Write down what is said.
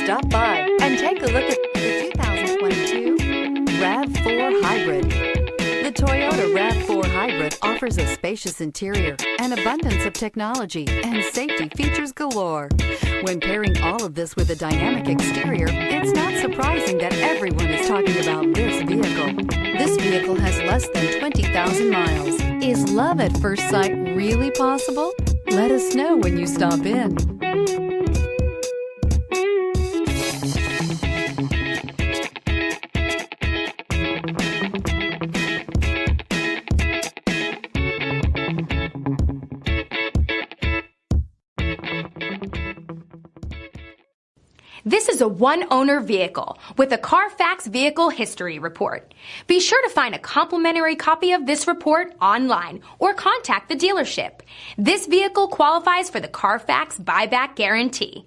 Stop by and take a look at the 2022 RAV4 Hybrid. The Toyota RAV4 Hybrid offers a spacious interior, an abundance of technology, and safety features galore. When pairing all of this with a dynamic exterior, it's not surprising that everyone is talking about this vehicle. This vehicle has less than 20,000 miles. Is love at first sight really possible? Let us know when you stop in. This is a one-owner vehicle with a Carfax Vehicle History Report. Be sure to find a complimentary copy of this report online or contact the dealership. This vehicle qualifies for the Carfax Buyback Guarantee.